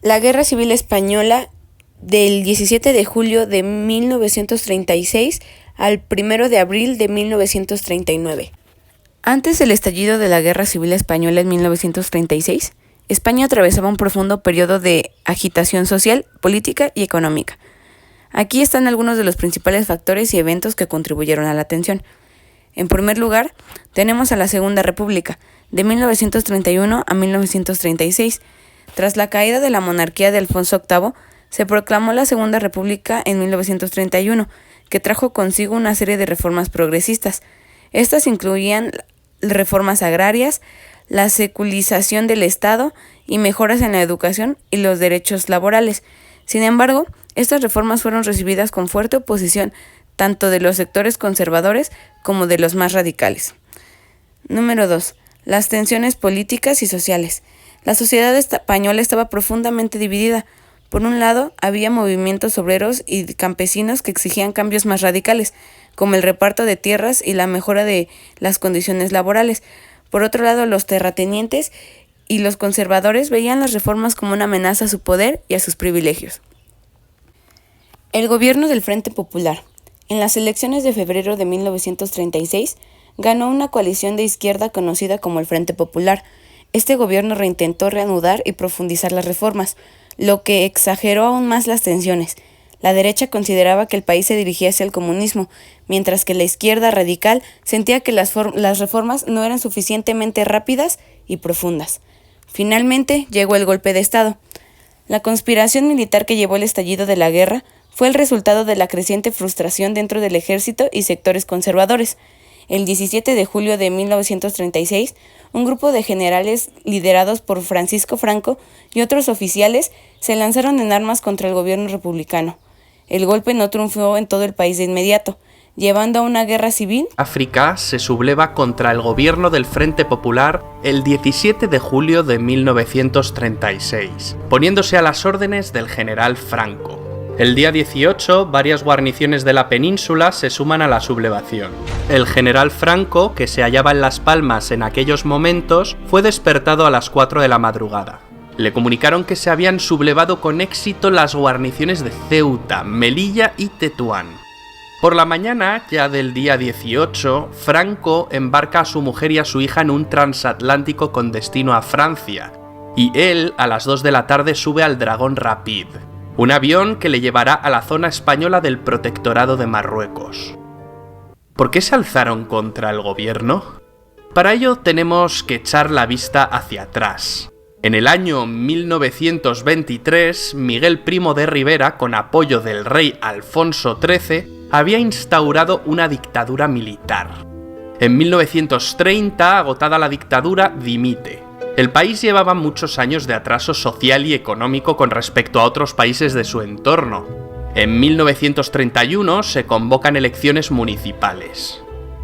La Guerra Civil Española del 17 de julio de 1936 al 1 de abril de 1939. Antes del estallido de la Guerra Civil Española en 1936, España atravesaba un profundo periodo de agitación social, política y económica. Aquí están algunos de los principales factores y eventos que contribuyeron a la tensión. En primer lugar, tenemos a la Segunda República, de 1931 a 1936. Tras la caída de la monarquía de Alfonso VIII, se proclamó la Segunda República en 1931, que trajo consigo una serie de reformas progresistas. Estas incluían reformas agrarias, la secularización del Estado y mejoras en la educación y los derechos laborales. Sin embargo, estas reformas fueron recibidas con fuerte oposición tanto de los sectores conservadores como de los más radicales. Número 2. Las tensiones políticas y sociales. La sociedad española estaba profundamente dividida. Por un lado, había movimientos obreros y campesinos que exigían cambios más radicales, como el reparto de tierras y la mejora de las condiciones laborales. Por otro lado, los terratenientes y los conservadores veían las reformas como una amenaza a su poder y a sus privilegios. El gobierno del Frente Popular. En las elecciones de febrero de 1936, ganó una coalición de izquierda conocida como el Frente Popular. Este gobierno reintentó reanudar y profundizar las reformas, lo que exageró aún más las tensiones. La derecha consideraba que el país se dirigía hacia el comunismo, mientras que la izquierda radical sentía que las reformas no eran suficientemente rápidas y profundas. Finalmente llegó el golpe de Estado. La conspiración militar que llevó al estallido de la guerra fue el resultado de la creciente frustración dentro del ejército y sectores conservadores. El 17 de julio de 1936, un grupo de generales liderados por Francisco Franco y otros oficiales se lanzaron en armas contra el gobierno republicano. El golpe no triunfó en todo el país de inmediato, llevando a una guerra civil. África se subleva contra el gobierno del Frente Popular el 17 de julio de 1936, poniéndose a las órdenes del general Franco. El día 18, varias guarniciones de la península se suman a la sublevación. El general Franco, que se hallaba en Las Palmas en aquellos momentos, fue despertado a las 4 de la madrugada. Le comunicaron que se habían sublevado con éxito las guarniciones de Ceuta, Melilla y Tetuán. Por la mañana, ya del día 18, Franco embarca a su mujer y a su hija en un transatlántico con destino a Francia, y él, a las 2 de la tarde, sube al Dragón Rapid, un avión que le llevará a la zona española del Protectorado de Marruecos. ¿Por qué se alzaron contra el gobierno? Para ello tenemos que echar la vista hacia atrás. En el año 1923, Miguel Primo de Rivera, con apoyo del rey Alfonso XIII, había instaurado una dictadura militar. En 1930, agotada la dictadura, dimite. El país llevaba muchos años de atraso social y económico con respecto a otros países de su entorno. En 1931 se convocan elecciones municipales.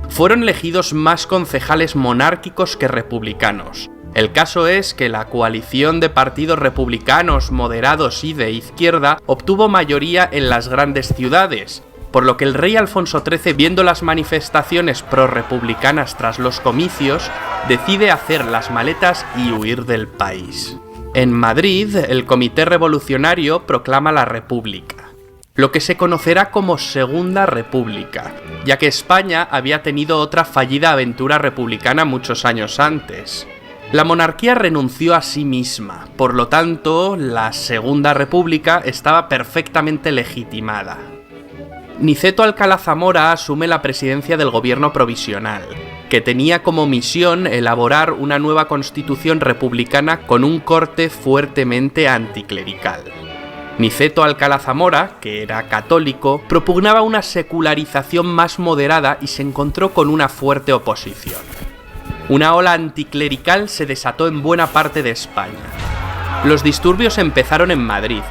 Fueron elegidos más concejales monárquicos que republicanos. El caso es que la coalición de partidos republicanos, moderados y de izquierda obtuvo mayoría en las grandes ciudades, por lo que el rey Alfonso XIII, viendo las manifestaciones prorrepublicanas tras los comicios, decide hacer las maletas y huir del país. En Madrid, el Comité Revolucionario proclama la República, lo que se conocerá como Segunda República, ya que España había tenido otra fallida aventura republicana muchos años antes. La monarquía renunció a sí misma, por lo tanto, la Segunda República estaba perfectamente legitimada. Niceto Alcalá Zamora asume la presidencia del gobierno provisional, que tenía como misión elaborar una nueva constitución republicana con un corte fuertemente anticlerical. Niceto Alcalá Zamora, que era católico, propugnaba una secularización más moderada y se encontró con una fuerte oposición. Una ola anticlerical se desató en buena parte de España. Los disturbios empezaron en Madrid,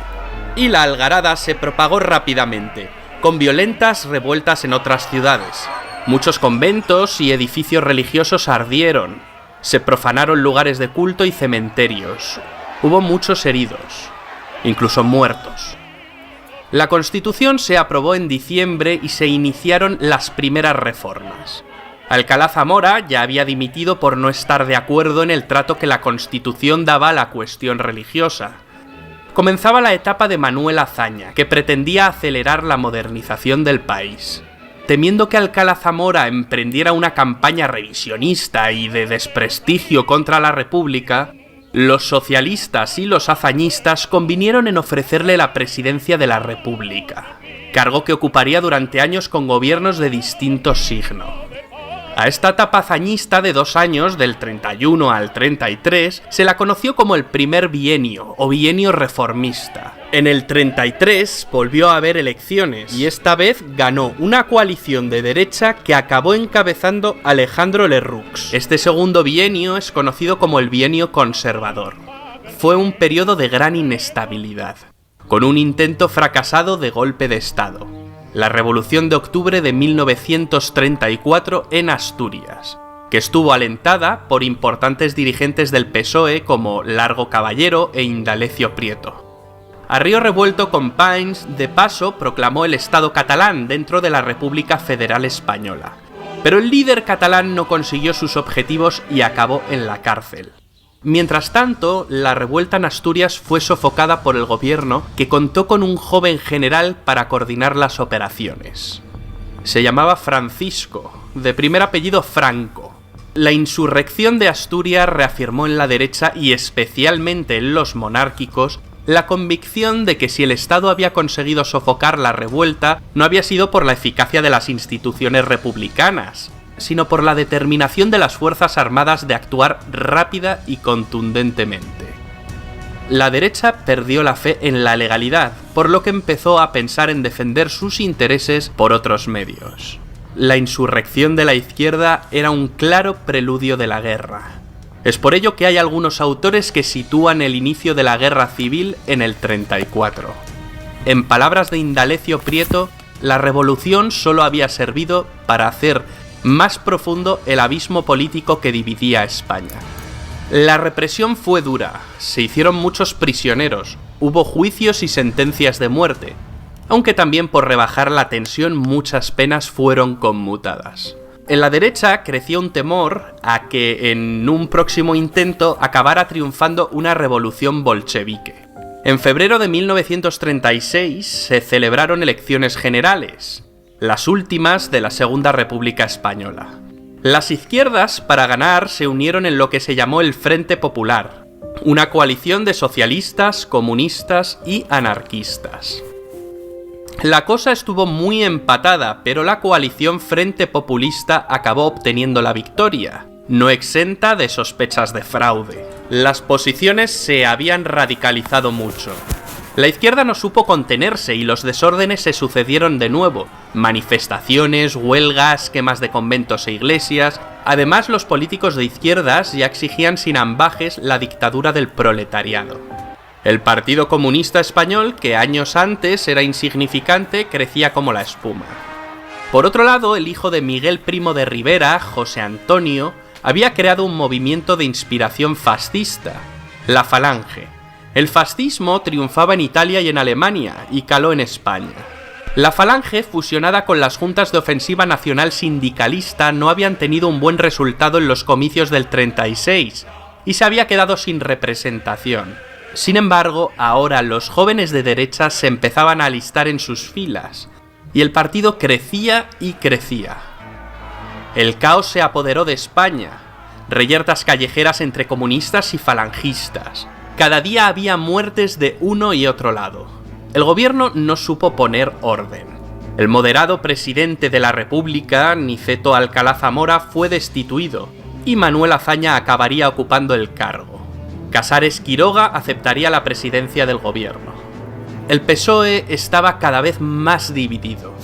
y la algarada se propagó rápidamente, con violentas revueltas en otras ciudades. Muchos conventos y edificios religiosos ardieron. Se profanaron lugares de culto y cementerios. Hubo muchos heridos, incluso muertos. La Constitución se aprobó en diciembre y se iniciaron las primeras reformas. Alcalá Zamora ya había dimitido por no estar de acuerdo en el trato que la Constitución daba a la cuestión religiosa. Comenzaba la etapa de Manuel Azaña, que pretendía acelerar la modernización del país. Temiendo que Alcalá Zamora emprendiera una campaña revisionista y de desprestigio contra la República, los socialistas y los azañistas convinieron en ofrecerle la presidencia de la República, cargo que ocuparía durante años con gobiernos de distinto signo. A esta etapa hazañista de 2 años, del 31 al 33, se la conoció como el primer bienio o bienio reformista. En el 33 volvió a haber elecciones y esta vez ganó una coalición de derecha que acabó encabezando Alejandro Lerroux. Este segundo bienio es conocido como el bienio conservador. Fue un periodo de gran inestabilidad, con un intento fracasado de golpe de Estado. La Revolución de Octubre de 1934 en Asturias, que estuvo alentada por importantes dirigentes del PSOE como Largo Caballero e Indalecio Prieto. A río revuelto, Companys de paso proclamó el Estado catalán dentro de la República Federal Española, pero el líder catalán no consiguió sus objetivos y acabó en la cárcel. Mientras tanto, la revuelta en Asturias fue sofocada por el gobierno, que contó con un joven general para coordinar las operaciones. Se llamaba Francisco, de primer apellido Franco. La insurrección de Asturias reafirmó en la derecha y especialmente en los monárquicos la convicción de que si el Estado había conseguido sofocar la revuelta, no había sido por la eficacia de las instituciones republicanas, sino por la determinación de las Fuerzas Armadas de actuar rápida y contundentemente. La derecha perdió la fe en la legalidad, por lo que empezó a pensar en defender sus intereses por otros medios. La insurrección de la izquierda era un claro preludio de la guerra. Es por ello que hay algunos autores que sitúan el inicio de la guerra civil en el 34. En palabras de Indalecio Prieto, la revolución solo había servido para hacer más profundo el abismo político que dividía a España. La represión fue dura, se hicieron muchos prisioneros, hubo juicios y sentencias de muerte, aunque también por rebajar la tensión muchas penas fueron conmutadas. En la derecha crecía un temor a que en un próximo intento acabara triunfando una revolución bolchevique. En febrero de 1936 se celebraron elecciones generales, las últimas de la Segunda República Española. Las izquierdas, para ganar, se unieron en lo que se llamó el Frente Popular, una coalición de socialistas, comunistas y anarquistas. La cosa estuvo muy empatada, pero la coalición Frente Populista acabó obteniendo la victoria, no exenta de sospechas de fraude. Las posiciones se habían radicalizado mucho. La izquierda no supo contenerse y los desórdenes se sucedieron de nuevo. Manifestaciones, huelgas, quemas de conventos e iglesias. Además, los políticos de izquierdas ya exigían sin ambages la dictadura del proletariado. El Partido Comunista Español, que años antes era insignificante, crecía como la espuma. Por otro lado, el hijo de Miguel Primo de Rivera, José Antonio, había creado un movimiento de inspiración fascista, la Falange. El fascismo triunfaba en Italia y en Alemania, y caló en España. La Falange, fusionada con las juntas de ofensiva nacional sindicalista, no habían tenido un buen resultado en los comicios del 36, y se había quedado sin representación. Sin embargo, ahora los jóvenes de derecha se empezaban a alistar en sus filas, y el partido crecía y crecía. El caos se apoderó de España, reyertas callejeras entre comunistas y falangistas. Cada día había muertes de uno y otro lado. El gobierno no supo poner orden. El moderado presidente de la República, Niceto Alcalá Zamora, fue destituido, y Manuel Azaña acabaría ocupando el cargo. Casares Quiroga aceptaría la presidencia del gobierno. El PSOE estaba cada vez más dividido.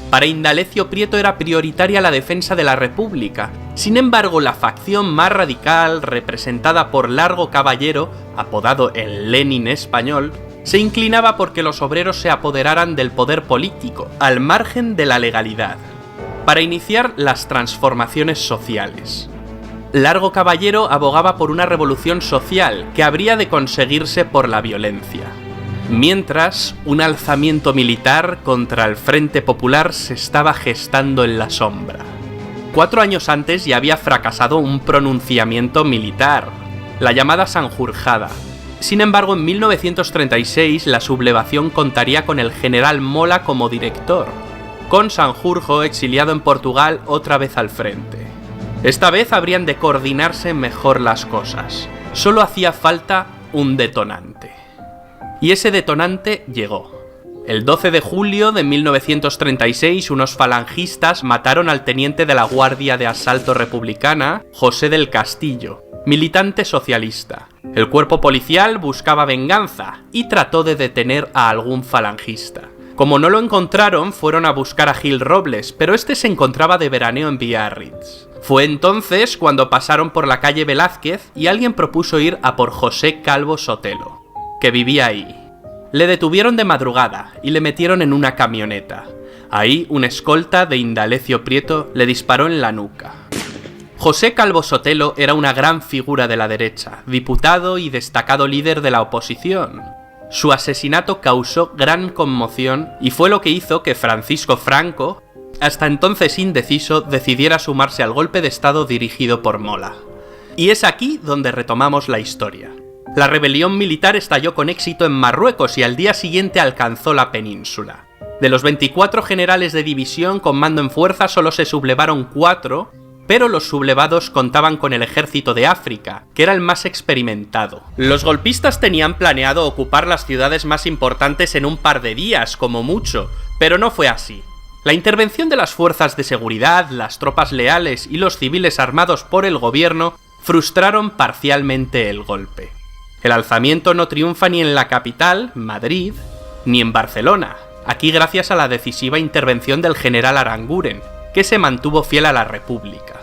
Para Indalecio Prieto era prioritaria la defensa de la República. Sin embargo, la facción más radical, representada por Largo Caballero, apodado el Lenin español, se inclinaba porque los obreros se apoderaran del poder político, al margen de la legalidad, para iniciar las transformaciones sociales. Largo Caballero abogaba por una revolución social que habría de conseguirse por la violencia. Mientras, un alzamiento militar contra el Frente Popular se estaba gestando en la sombra. 4 años antes ya había fracasado un pronunciamiento militar, la llamada Sanjurjada, Sin embargo, en 1936 la sublevación contaría con el general Mola como director, con Sanjurjo, exiliado en Portugal, otra vez al frente. Esta vez habrían de coordinarse mejor las cosas. Solo hacía falta un detonante. Y ese detonante llegó. El 12 de julio de 1936, unos falangistas mataron al teniente de la Guardia de Asalto Republicana, José del Castillo, militante socialista. El cuerpo policial buscaba venganza y trató de detener a algún falangista. Como no lo encontraron, fueron a buscar a Gil Robles, pero este se encontraba de veraneo en Biarritz. Fue entonces cuando pasaron por la calle Velázquez y alguien propuso ir a por José Calvo Sotelo, que vivía ahí. Le detuvieron de madrugada y le metieron en una camioneta. Ahí un escolta de Indalecio Prieto le disparó en la nuca. José Calvo Sotelo era una gran figura de la derecha, diputado y destacado líder de la oposición. Su asesinato causó gran conmoción y fue lo que hizo que Francisco Franco, hasta entonces indeciso, decidiera sumarse al golpe de estado dirigido por Mola. Y es aquí donde retomamos la historia. La rebelión militar estalló con éxito en Marruecos y al día siguiente alcanzó la península. De los 24 generales de división con mando en fuerza solo se sublevaron 4, pero los sublevados contaban con el ejército de África, que era el más experimentado. Los golpistas tenían planeado ocupar las ciudades más importantes en un par de días, como mucho, pero no fue así. La intervención de las fuerzas de seguridad, las tropas leales y los civiles armados por el gobierno frustraron parcialmente el golpe. El alzamiento no triunfa ni en la capital, Madrid, ni en Barcelona, aquí gracias a la decisiva intervención del general Aranguren, que se mantuvo fiel a la República.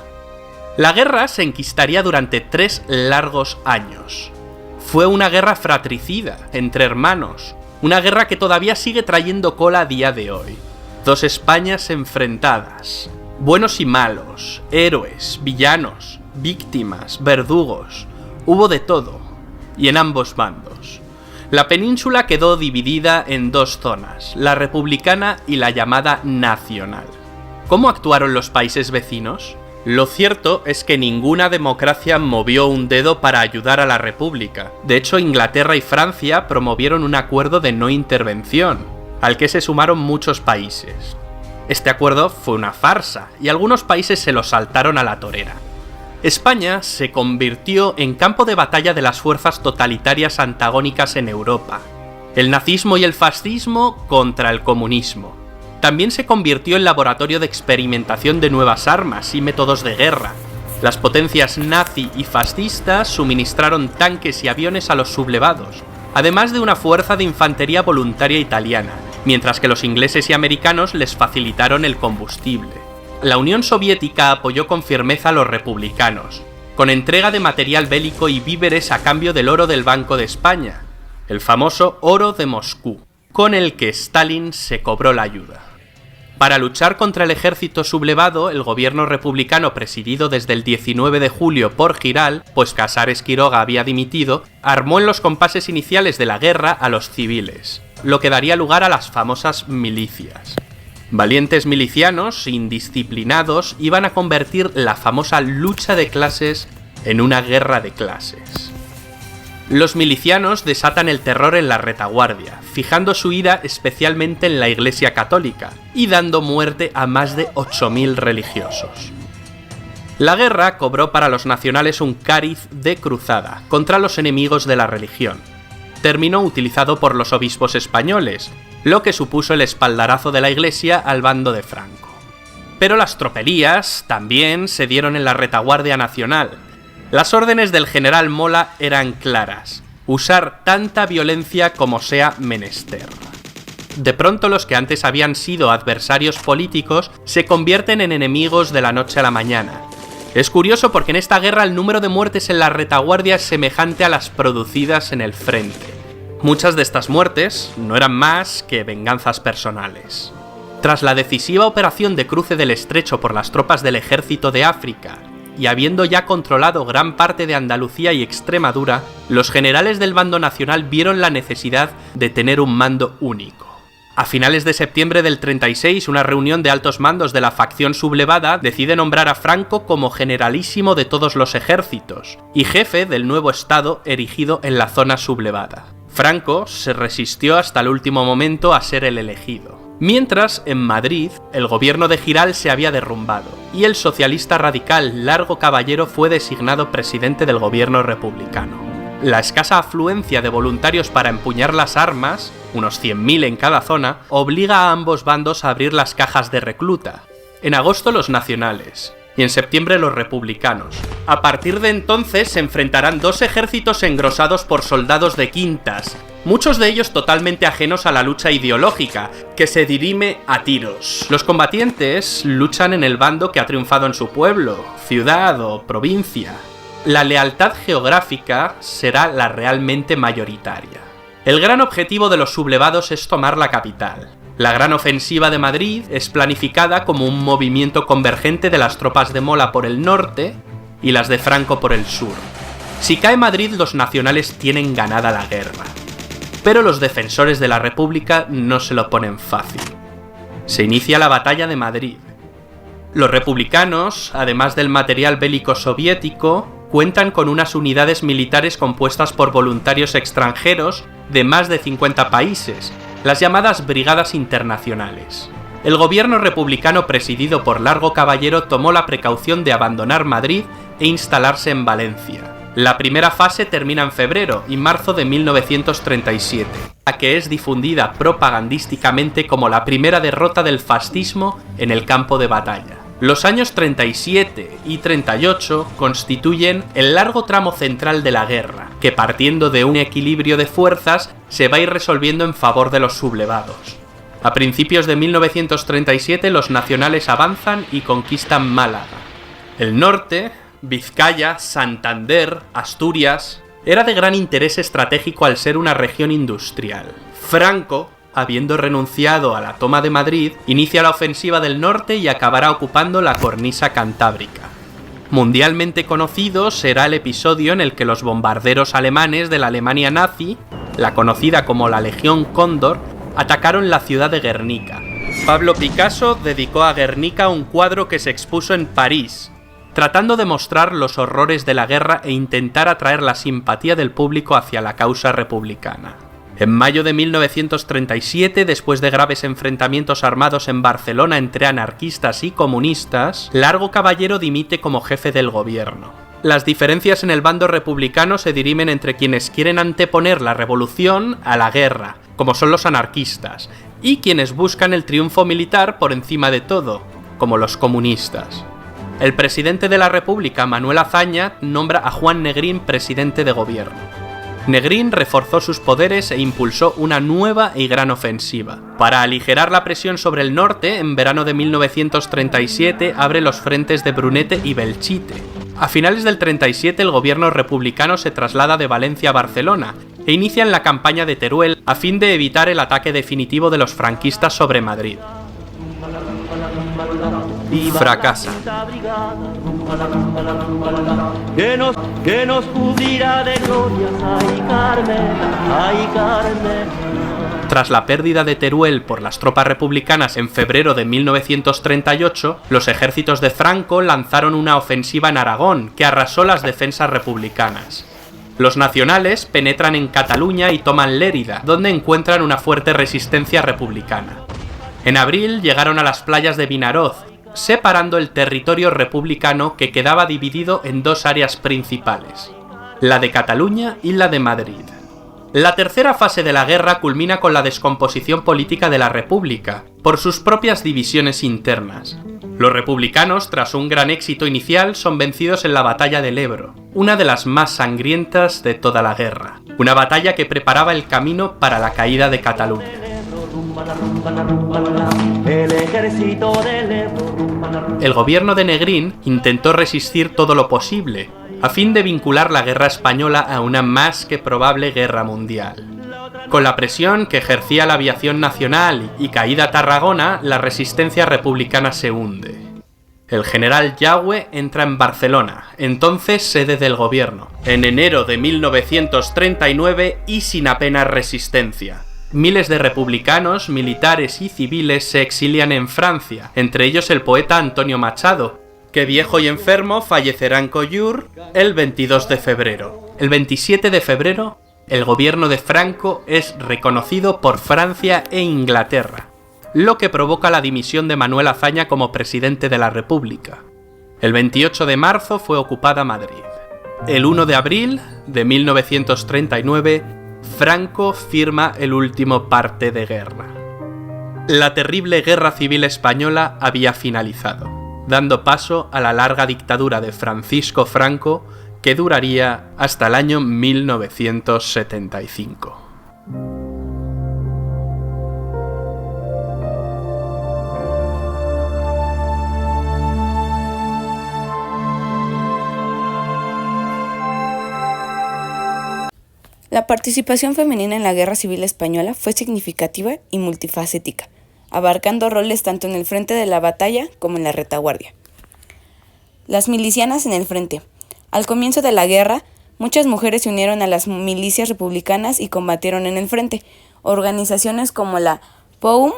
La guerra se enquistaría durante 3 largos años. Fue una guerra fratricida, entre hermanos, una guerra que todavía sigue trayendo cola a día de hoy. 2 Españas enfrentadas, buenos y malos, héroes, villanos, víctimas, verdugos, hubo de todo, y en ambos bandos. La península quedó dividida en 2 zonas, la republicana y la llamada nacional. ¿Cómo actuaron los países vecinos? Lo cierto es que ninguna democracia movió un dedo para ayudar a la República. De hecho, Inglaterra y Francia promovieron un acuerdo de no intervención, al que se sumaron muchos países. Este acuerdo fue una farsa, y algunos países se lo saltaron a la torera. España se convirtió en campo de batalla de las fuerzas totalitarias antagónicas en Europa. El nazismo y el fascismo contra el comunismo. También se convirtió en laboratorio de experimentación de nuevas armas y métodos de guerra. Las potencias nazi y fascistas suministraron tanques y aviones a los sublevados, además de una fuerza de infantería voluntaria italiana, mientras que los ingleses y americanos les facilitaron el combustible. La Unión Soviética apoyó con firmeza a los republicanos, con entrega de material bélico y víveres a cambio del oro del Banco de España, el famoso oro de Moscú, con el que Stalin se cobró la ayuda. Para luchar contra el ejército sublevado, el gobierno republicano presidido desde el 19 de julio por Giral, pues Casares Quiroga había dimitido, armó en los compases iniciales de la guerra a los civiles, lo que daría lugar a las famosas milicias. Valientes milicianos, indisciplinados, iban a convertir la famosa lucha de clases en una guerra de clases. Los milicianos desatan el terror en la retaguardia, fijando su ira especialmente en la Iglesia Católica y dando muerte a más de 8.000 religiosos. La guerra cobró para los nacionales un cariz de cruzada contra los enemigos de la religión. Terminó utilizado por los obispos españoles, lo que supuso el espaldarazo de la Iglesia al bando de Franco. Pero las tropelías también se dieron en la retaguardia nacional. Las órdenes del general Mola eran claras: usar tanta violencia como sea menester. De pronto los que antes habían sido adversarios políticos se convierten en enemigos de la noche a la mañana. Es curioso porque en esta guerra el número de muertes en la retaguardia es semejante a las producidas en el frente. Muchas de estas muertes no eran más que venganzas personales. Tras la decisiva operación de cruce del estrecho por las tropas del ejército de África, y habiendo ya controlado gran parte de Andalucía y Extremadura, los generales del bando nacional vieron la necesidad de tener un mando único. A finales de septiembre del 36, una reunión de altos mandos de la facción sublevada decide nombrar a Franco como generalísimo de todos los ejércitos y jefe del nuevo estado erigido en la zona sublevada. Franco se resistió hasta el último momento a ser el elegido. Mientras, en Madrid, el gobierno de Giral se había derrumbado y el socialista radical Largo Caballero fue designado presidente del gobierno republicano. La escasa afluencia de voluntarios para empuñar las armas, unos 100.000 en cada zona, obliga a ambos bandos a abrir las cajas de recluta. En agosto los nacionales y en septiembre los republicanos. A partir de entonces se enfrentarán dos ejércitos engrosados por soldados de quintas, muchos de ellos totalmente ajenos a la lucha ideológica, que se dirime a tiros. Los combatientes luchan en el bando que ha triunfado en su pueblo, ciudad o provincia. La lealtad geográfica será la realmente mayoritaria. El gran objetivo de los sublevados es tomar la capital. La gran ofensiva de Madrid es planificada como un movimiento convergente de las tropas de Mola por el norte y las de Franco por el sur. Si cae Madrid, los nacionales tienen ganada la guerra. Pero los defensores de la República no se lo ponen fácil. Se inicia la batalla de Madrid. Los republicanos, además del material bélico soviético, cuentan con unas unidades militares compuestas por voluntarios extranjeros de más de 50 países, las llamadas Brigadas Internacionales. El gobierno republicano presidido por Largo Caballero tomó la precaución de abandonar Madrid e instalarse en Valencia. La primera fase termina en febrero y marzo de 1937, la que es difundida propagandísticamente como la primera derrota del fascismo en el campo de batalla. Los años 37 y 38 constituyen el largo tramo central de la guerra, que partiendo de un equilibrio de fuerzas se va a ir resolviendo en favor de los sublevados. A principios de 1937 los nacionales avanzan y conquistan Málaga. El norte, Vizcaya, Santander, Asturias, era de gran interés estratégico al ser una región industrial. Franco, habiendo renunciado a la toma de Madrid, inicia la ofensiva del norte y acabará ocupando la cornisa cantábrica. Mundialmente conocido será el episodio en el que los bombarderos alemanes de la Alemania nazi, la conocida como la Legión Cóndor, atacaron la ciudad de Guernica. Pablo Picasso dedicó a Guernica un cuadro que se expuso en París, tratando de mostrar los horrores de la guerra e intentar atraer la simpatía del público hacia la causa republicana. En mayo de 1937, después de graves enfrentamientos armados en Barcelona entre anarquistas y comunistas, Largo Caballero dimite como jefe del gobierno. Las diferencias en el bando republicano se dirimen entre quienes quieren anteponer la revolución a la guerra, como son los anarquistas, y quienes buscan el triunfo militar por encima de todo, como los comunistas. El presidente de la República, Manuel Azaña, nombra a Juan Negrín presidente de gobierno. Negrín reforzó sus poderes e impulsó una nueva y gran ofensiva. Para aligerar la presión sobre el norte, en verano de 1937 abre los frentes de Brunete y Belchite. A finales del 37 el gobierno republicano se traslada de Valencia a Barcelona e inician la campaña de Teruel a fin de evitar el ataque definitivo de los franquistas sobre Madrid. Fracasa. Que nos cubrirá de glorias, ay Carmen, ay Carmen. Tras la pérdida de Teruel por las tropas republicanas en febrero de 1938, los ejércitos de Franco lanzaron una ofensiva en Aragón que arrasó las defensas republicanas. Los nacionales penetran en Cataluña y toman Lérida, donde encuentran una fuerte resistencia republicana. En abril llegaron a las playas de Vinaroz, separando el territorio republicano que quedaba dividido en dos áreas principales, la de Cataluña y la de Madrid. La tercera fase de la guerra culmina con la descomposición política de la República, por sus propias divisiones internas. Los republicanos, tras un gran éxito inicial, son vencidos en la batalla del Ebro, una de las más sangrientas de toda la guerra, una batalla que preparaba el camino para la caída de Cataluña. El gobierno de Negrín intentó resistir todo lo posible, a fin de vincular la guerra española a una más que probable guerra mundial. Con la presión que ejercía la aviación nacional y caída Tarragona, la resistencia republicana se hunde. El general Yagüe entra en Barcelona, entonces sede del gobierno, en enero de 1939 y sin apenas resistencia. Miles de republicanos, militares y civiles se exilian en Francia, entre ellos el poeta Antonio Machado, que viejo y enfermo fallecerá en Collioure el 22 de febrero. El 27 de febrero, el gobierno de Franco es reconocido por Francia e Inglaterra, lo que provoca la dimisión de Manuel Azaña como presidente de la República. El 28 de marzo fue ocupada Madrid. El 1 de abril de 1939, Franco firma el último parte de guerra. La terrible Guerra Civil Española había finalizado, dando paso a la larga dictadura de Francisco Franco, que duraría hasta el año 1975. La participación femenina en la Guerra Civil Española fue significativa y multifacética, abarcando roles tanto en el frente de la batalla como en la retaguardia. Las milicianas en el frente. Al comienzo de la guerra, muchas mujeres se unieron a las milicias republicanas y combatieron en el frente. Organizaciones como la POUM,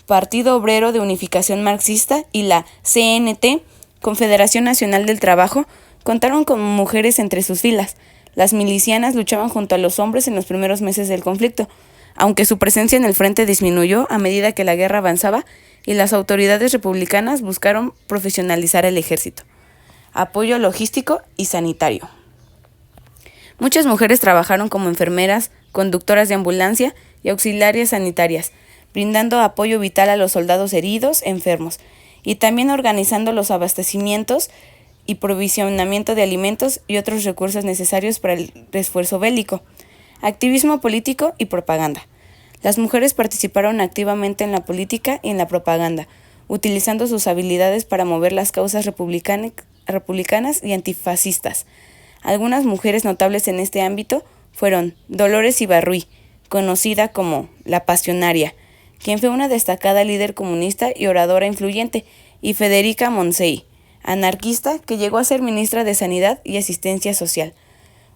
Partido Obrero de Unificación Marxista, y la CNT, Confederación Nacional del Trabajo, contaron con mujeres entre sus filas. Las milicianas luchaban junto a los hombres en los primeros meses del conflicto, aunque su presencia en el frente disminuyó a medida que la guerra avanzaba y las autoridades republicanas buscaron profesionalizar el ejército. Apoyo logístico y sanitario. Muchas mujeres trabajaron como enfermeras, conductoras de ambulancia y auxiliares sanitarias, brindando apoyo vital a los soldados heridos, enfermos, y también organizando los abastecimientos y provisionamiento de alimentos y otros recursos necesarios para el esfuerzo bélico. Activismo político y propaganda. Las mujeres participaron activamente en la política y en la propaganda, utilizando sus habilidades para mover las causas republicanas y antifascistas. Algunas mujeres notables en este ámbito fueron Dolores Ibarruri, conocida como la Pasionaria, quien fue una destacada líder comunista y oradora influyente, y Federica Montseny, anarquista que llegó a ser ministra de Sanidad y Asistencia Social.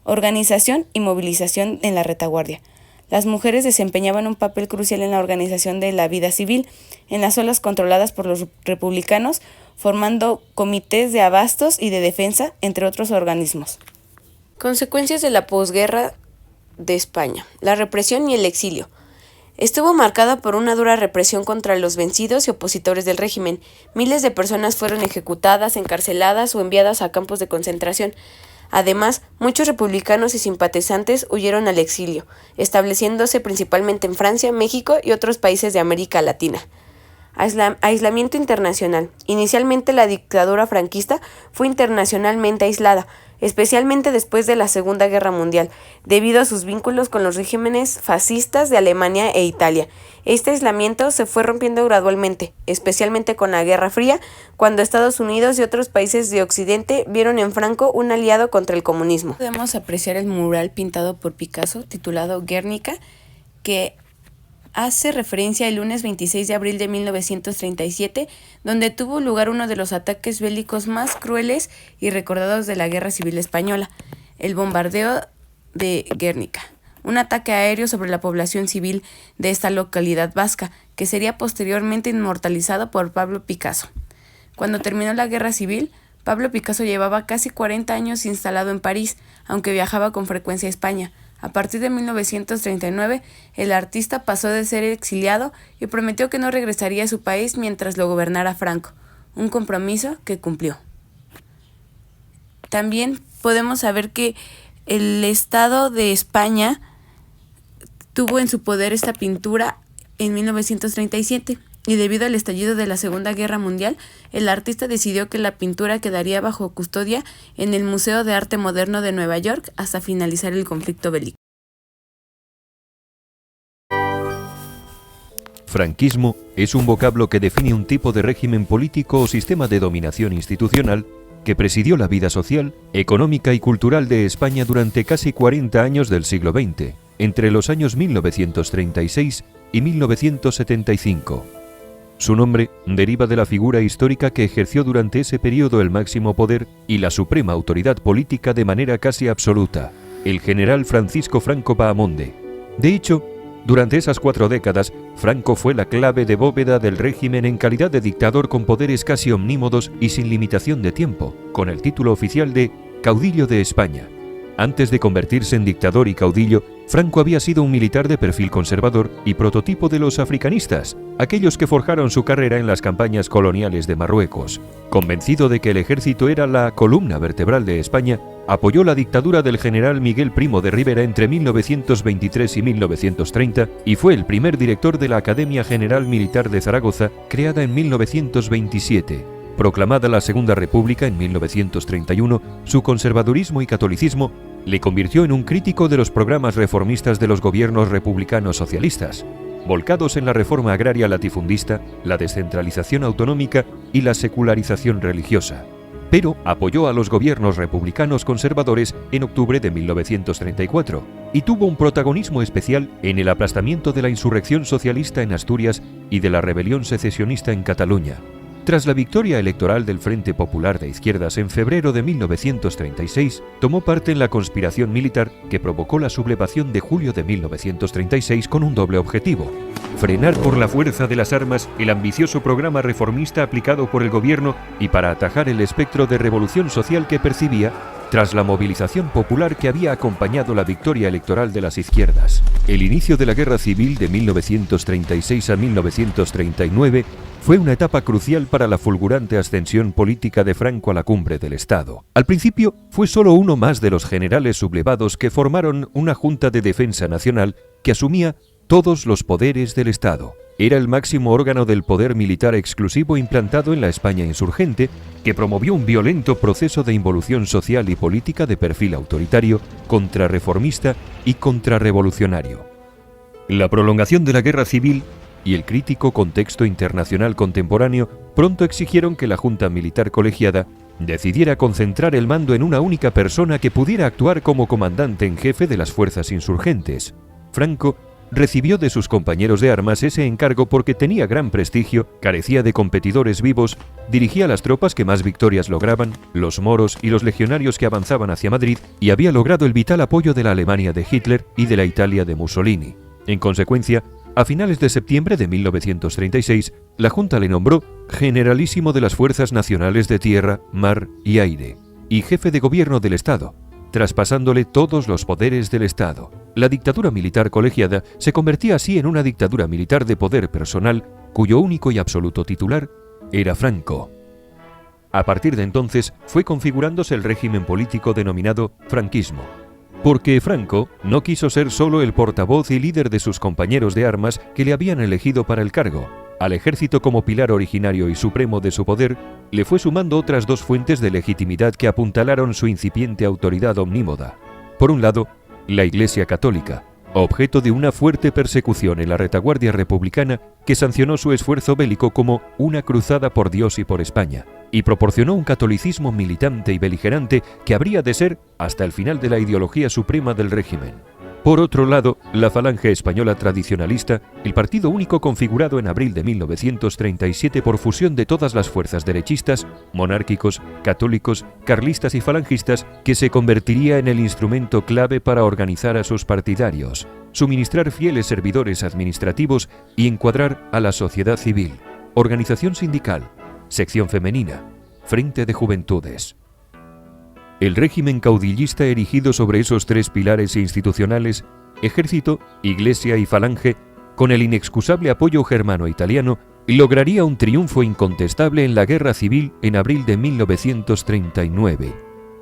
Organización y movilización en la retaguardia. Las mujeres desempeñaban un papel crucial en la organización de la vida civil en las zonas controladas por los republicanos, formando comités de abastos y de defensa, entre otros organismos. Consecuencias de la posguerra de España. La represión y el exilio. Estuvo marcada por una dura represión contra los vencidos y opositores del régimen. Miles de personas fueron ejecutadas, encarceladas o enviadas a campos de concentración. Además, muchos republicanos y simpatizantes huyeron al exilio, estableciéndose principalmente en Francia, México y otros países de América Latina. Aislamiento internacional. Inicialmente la dictadura franquista fue internacionalmente aislada, especialmente después de la Segunda Guerra Mundial, debido a sus vínculos con los regímenes fascistas de Alemania e Italia. Este aislamiento se fue rompiendo gradualmente, especialmente con la Guerra Fría, cuando Estados Unidos y otros países de Occidente vieron en Franco un aliado contra el comunismo. Podemos apreciar el mural pintado por Picasso, titulado Guernica, que hace referencia al lunes 26 de abril de 1937, donde tuvo lugar uno de los ataques bélicos más crueles y recordados de la Guerra Civil Española, el bombardeo de Guernica, un ataque aéreo sobre la población civil de esta localidad vasca, que sería posteriormente inmortalizado por Pablo Picasso. Cuando terminó la Guerra Civil, Pablo Picasso llevaba casi 40 años instalado en París, aunque viajaba con frecuencia a España. A partir de 1939, el artista pasó de ser exiliado y prometió que no regresaría a su país mientras lo gobernara Franco, un compromiso que cumplió. También podemos saber que el Estado de España tuvo en su poder esta pintura en 1937 y debido al estallido de la Segunda Guerra Mundial, el artista decidió que la pintura quedaría bajo custodia en el Museo de Arte Moderno de Nueva York hasta finalizar el conflicto bélico. Franquismo es un vocablo que define un tipo de régimen político o sistema de dominación institucional que presidió la vida social, económica y cultural de España durante casi 40 años del siglo XX, entre los años 1936 y 1975. Su nombre deriva de la figura histórica que ejerció durante ese periodo el máximo poder y la suprema autoridad política de manera casi absoluta, el general Francisco Franco Bahamonde. De hecho, Durante esas 4 décadas, Franco fue la clave de bóveda del régimen en calidad de dictador con poderes casi omnímodos y sin limitación de tiempo, con el título oficial de caudillo de España. Antes de convertirse en dictador y caudillo, Franco había sido un militar de perfil conservador y prototipo de los africanistas, aquellos que forjaron su carrera en las campañas coloniales de Marruecos. Convencido de que el ejército era la columna vertebral de España, apoyó la dictadura del general Miguel Primo de Rivera entre 1923 y 1930 y fue el primer director de la Academia General Militar de Zaragoza, creada en 1927. Proclamada la Segunda República en 1931, su conservadurismo y catolicismo le convirtió en un crítico de los programas reformistas de los gobiernos republicanos socialistas, volcados en la reforma agraria latifundista, la descentralización autonómica y la secularización religiosa. Pero apoyó a los gobiernos republicanos conservadores en octubre de 1934 y tuvo un protagonismo especial en el aplastamiento de la insurrección socialista en Asturias y de la rebelión secesionista en Cataluña. Tras la victoria electoral del Frente Popular de Izquierdas en febrero de 1936, tomó parte en la conspiración militar que provocó la sublevación de julio de 1936 con un doble objetivo: frenar por la fuerza de las armas el ambicioso programa reformista aplicado por el gobierno y para atajar el espectro de revolución social que percibía tras la movilización popular que había acompañado la victoria electoral de las izquierdas. El inicio de la Guerra Civil de 1936 a 1939 fue una etapa crucial para la fulgurante ascensión política de Franco a la cumbre del Estado. Al principio, fue solo uno más de los generales sublevados que formaron una Junta de Defensa Nacional que asumía todos los poderes del Estado. Era el máximo órgano del poder militar exclusivo implantado en la España insurgente, que promovió un violento proceso de involución social y política de perfil autoritario, contrarreformista y contrarrevolucionario. La prolongación de la guerra civil y el crítico contexto internacional contemporáneo pronto exigieron que la Junta Militar Colegiada decidiera concentrar el mando en una única persona que pudiera actuar como comandante en jefe de las fuerzas insurgentes. Franco recibió de sus compañeros de armas ese encargo porque tenía gran prestigio, carecía de competidores vivos, dirigía las tropas que más victorias lograban, los moros y los legionarios que avanzaban hacia Madrid, y había logrado el vital apoyo de la Alemania de Hitler y de la Italia de Mussolini. En consecuencia, a finales de septiembre de 1936, la Junta le nombró generalísimo de las Fuerzas Nacionales de Tierra, Mar y Aire, y jefe de gobierno del Estado, traspasándole todos los poderes del Estado. La dictadura militar colegiada se convertía así en una dictadura militar de poder personal, cuyo único y absoluto titular era Franco. A partir de entonces fue configurándose el régimen político denominado franquismo, porque Franco no quiso ser solo el portavoz y líder de sus compañeros de armas que le habían elegido para el cargo. Al ejército como pilar originario y supremo de su poder, le fue sumando otras dos fuentes de legitimidad que apuntalaron su incipiente autoridad omnímoda. Por un lado, la Iglesia Católica, objeto de una fuerte persecución en la retaguardia republicana que sancionó su esfuerzo bélico como una cruzada por Dios y por España, y proporcionó un catolicismo militante y beligerante que habría de ser hasta el final de la ideología suprema del régimen. Por otro lado, la Falange Española tradicionalista, el partido único configurado en abril de 1937 por fusión de todas las fuerzas derechistas, monárquicos, católicos, carlistas y falangistas, que se convertiría en el instrumento clave para organizar a sus partidarios, suministrar fieles servidores administrativos y encuadrar a la sociedad civil, organización sindical, sección femenina, frente de juventudes. El régimen caudillista erigido sobre esos tres pilares institucionales, ejército, iglesia y falange, con el inexcusable apoyo germano-italiano, lograría un triunfo incontestable en la guerra civil en abril de 1939.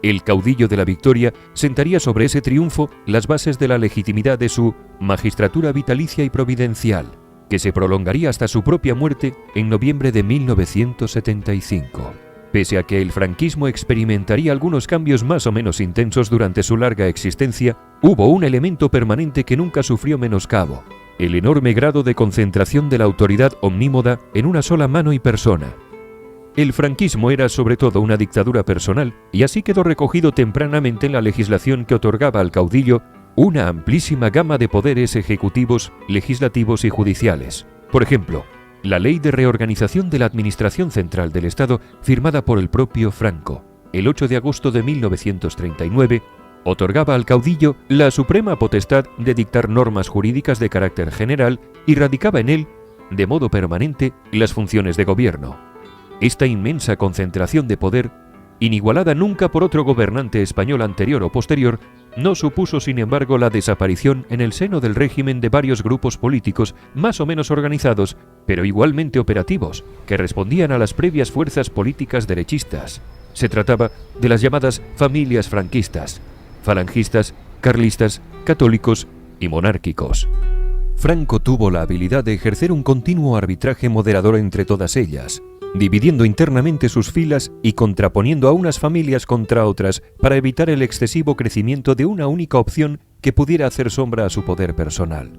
El caudillo de la victoria sentaría sobre ese triunfo las bases de la legitimidad de su magistratura vitalicia y providencial, que se prolongaría hasta su propia muerte en noviembre de 1975. Pese a que el franquismo experimentaría algunos cambios más o menos intensos durante su larga existencia, hubo un elemento permanente que nunca sufrió menoscabo: el enorme grado de concentración de la autoridad omnímoda en una sola mano y persona. El franquismo era sobre todo una dictadura personal, y así quedó recogido tempranamente en la legislación que otorgaba al caudillo una amplísima gama de poderes ejecutivos, legislativos y judiciales. Por ejemplo, la Ley de Reorganización de la Administración Central del Estado, firmada por el propio Franco, el 8 de agosto de 1939, Otorgaba al caudillo la suprema potestad de dictar normas jurídicas de carácter general y radicaba en él, de modo permanente, las funciones de gobierno. Esta inmensa concentración de poder, inigualada nunca por otro gobernante español anterior o posterior, no supuso sin embargo la desaparición en el seno del régimen de varios grupos políticos más o menos organizados, pero igualmente operativos, que respondían a las previas fuerzas políticas derechistas. Se trataba de las llamadas familias franquistas, falangistas, carlistas, católicos y monárquicos. Franco tuvo la habilidad de ejercer un continuo arbitraje moderador entre todas ellas, dividiendo internamente sus filas y contraponiendo a unas familias contra otras para evitar el excesivo crecimiento de una única opción que pudiera hacer sombra a su poder personal.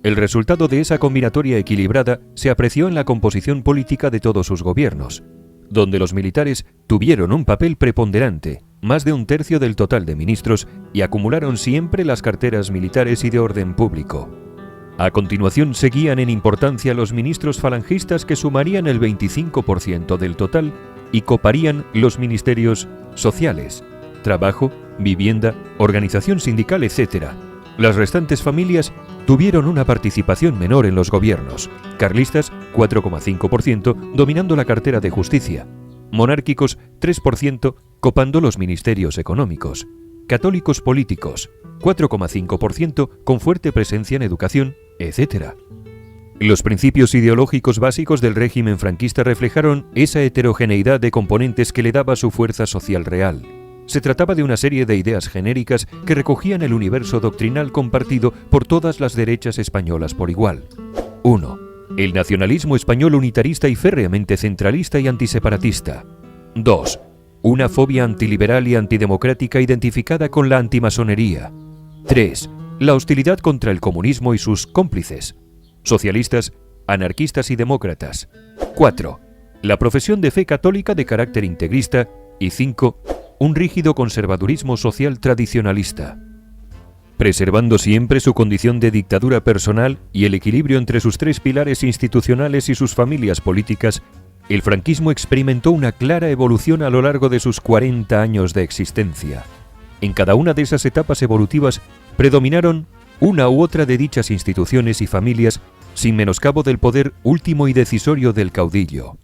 El resultado de esa combinatoria equilibrada se apreció en la composición política de todos sus gobiernos, donde los militares tuvieron un papel preponderante, más de un tercio del total de ministros, y acumularon siempre las carteras militares y de orden público. A continuación seguían en importancia los ministros falangistas, que sumarían el 25% del total y coparían los ministerios sociales, trabajo, vivienda, organización sindical, etc. Las restantes familias tuvieron una participación menor en los gobiernos, carlistas 4,5%, dominando la cartera de justicia, monárquicos 3%, copando los ministerios económicos, católicos políticos 4,5%, con fuerte presencia en educación, etc. Los principios ideológicos básicos del régimen franquista reflejaron esa heterogeneidad de componentes que le daba su fuerza social real. Se trataba de una serie de ideas genéricas que recogían el universo doctrinal compartido por todas las derechas españolas por igual. 1. El nacionalismo español unitarista y férreamente centralista y antiseparatista. 2. Una fobia antiliberal y antidemocrática identificada con la antimasonería. 3. La hostilidad contra el comunismo y sus cómplices, socialistas, anarquistas y demócratas. 4. La profesión de fe católica de carácter integrista. Y 5. Un rígido conservadurismo social tradicionalista. Preservando siempre su condición de dictadura personal y el equilibrio entre sus tres pilares institucionales y sus familias políticas, el franquismo experimentó una clara evolución a lo largo de sus 40 años de existencia. En cada una de esas etapas evolutivas predominaron una u otra de dichas instituciones y familias, sin menoscabo del poder último y decisorio del caudillo.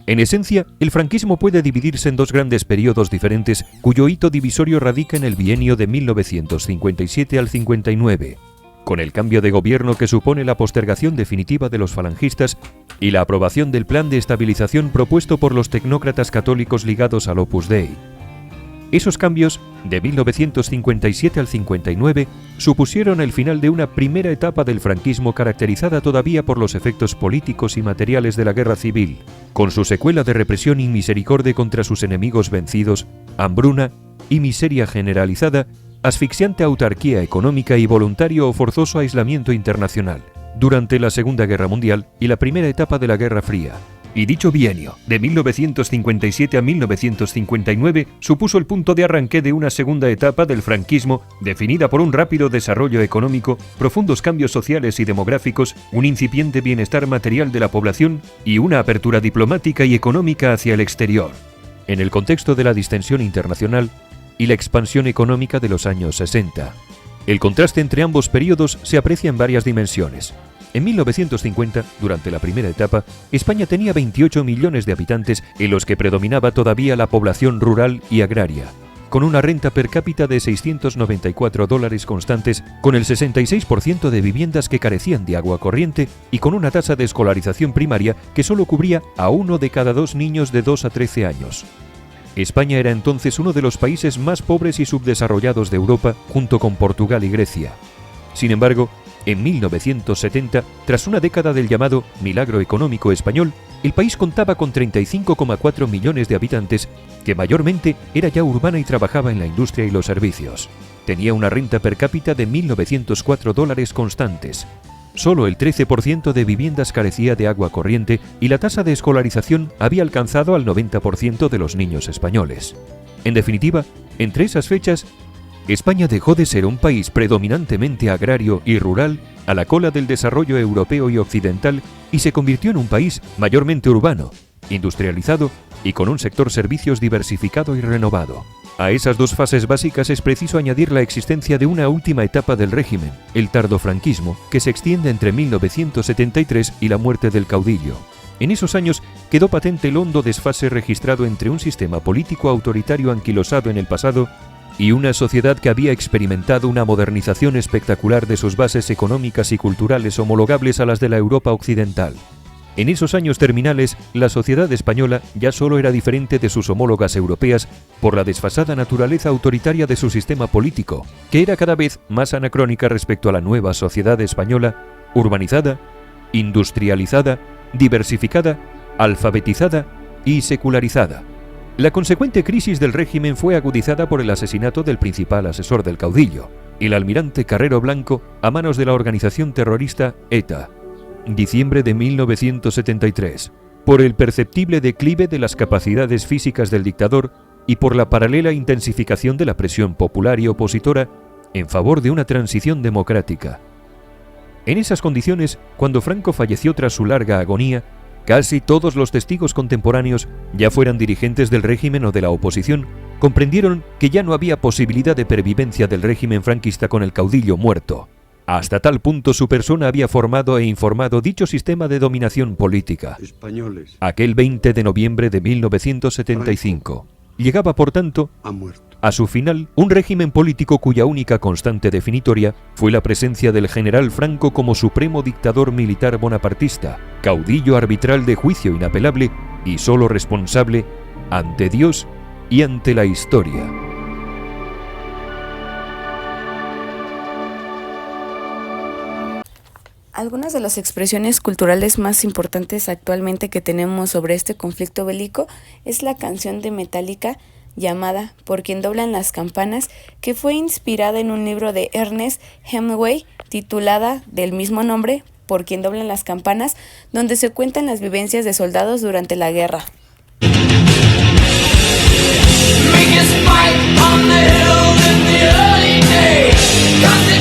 En esencia, el franquismo puede dividirse en dos grandes periodos diferentes, cuyo hito divisorio radica en el bienio de 1957 al 59, con el cambio de gobierno que supone la postergación definitiva de los falangistas y la aprobación del plan de estabilización propuesto por los tecnócratas católicos ligados al Opus Dei. Esos cambios, de 1957 al 59, supusieron el final de una primera etapa del franquismo caracterizada todavía por los efectos políticos y materiales de la guerra civil, con su secuela de represión y misericordia contra sus enemigos vencidos, hambruna y miseria generalizada, asfixiante autarquía económica y voluntario o forzoso aislamiento internacional, durante la Segunda Guerra Mundial y la primera etapa de la Guerra Fría. Y dicho bienio, de 1957 a 1959, supuso el punto de arranque de una segunda etapa del franquismo, definida por un rápido desarrollo económico, profundos cambios sociales y demográficos, un incipiente bienestar material de la población y una apertura diplomática y económica hacia el exterior, en el contexto de la distensión internacional y la expansión económica de los años 60. El contraste entre ambos periodos se aprecia en varias dimensiones. En 1950, durante la primera etapa, España tenía 28 millones de habitantes, en los que predominaba todavía la población rural y agraria, con una renta per cápita de $694 constantes, con el 66% de viviendas que carecían de agua corriente y con una tasa de escolarización primaria que solo cubría a 1 de cada 2 niños de 2 a 13 años. España era entonces uno de los países más pobres y subdesarrollados de Europa, junto con Portugal y Grecia. Sin embargo, en 1970, tras una década del llamado milagro económico español, el país contaba con 35,4 millones de habitantes, que mayormente era ya urbana y trabajaba en la industria y los servicios. Tenía una renta per cápita de $1.904 constantes. Solo el 13% de viviendas carecía de agua corriente y la tasa de escolarización había alcanzado al 90% de los niños españoles. En definitiva, entre esas fechas, España dejó de ser un país predominantemente agrario y rural a la cola del desarrollo europeo y occidental y se convirtió en un país mayormente urbano, industrializado y con un sector servicios diversificado y renovado. A esas dos fases básicas es preciso añadir la existencia de una última etapa del régimen, el tardofranquismo, que se extiende entre 1973 y la muerte del caudillo. En esos años quedó patente el hondo desfase registrado entre un sistema político autoritario anquilosado en el pasado y una sociedad que había experimentado una modernización espectacular de sus bases económicas y culturales homologables a las de la Europa occidental. En esos años terminales, la sociedad española ya solo era diferente de sus homólogas europeas por la desfasada naturaleza autoritaria de su sistema político, que era cada vez más anacrónica respecto a la nueva sociedad española, urbanizada, industrializada, diversificada, alfabetizada y secularizada. La consecuente crisis del régimen fue agudizada por el asesinato del principal asesor del caudillo, el almirante Carrero Blanco, a manos de la organización terrorista ETA, diciembre de 1973, por el perceptible declive de las capacidades físicas del dictador y por la paralela intensificación de la presión popular y opositora en favor de una transición democrática. En esas condiciones, cuando Franco falleció tras su larga agonía, casi todos los testigos contemporáneos, ya fueran dirigentes del régimen o de la oposición, comprendieron que ya no había posibilidad de pervivencia del régimen franquista con el caudillo muerto. Hasta tal punto su persona había formado e informado dicho sistema de dominación política. Españoles. Aquel 20 de noviembre de 1975. Llegaba, por tanto, a su final un régimen político cuya única constante definitoria fue la presencia del general Franco como supremo dictador militar bonapartista, caudillo arbitral de juicio inapelable y solo responsable ante Dios y ante la historia. Algunas de las expresiones culturales más importantes actualmente que tenemos sobre este conflicto bélico es la canción de Metallica llamada Por quien doblan las campanas, que fue inspirada en un libro de Ernest Hemingway titulada del mismo nombre, Por quien doblan las campanas, donde se cuentan las vivencias de soldados durante la guerra. Make us fight on the hill in the early days.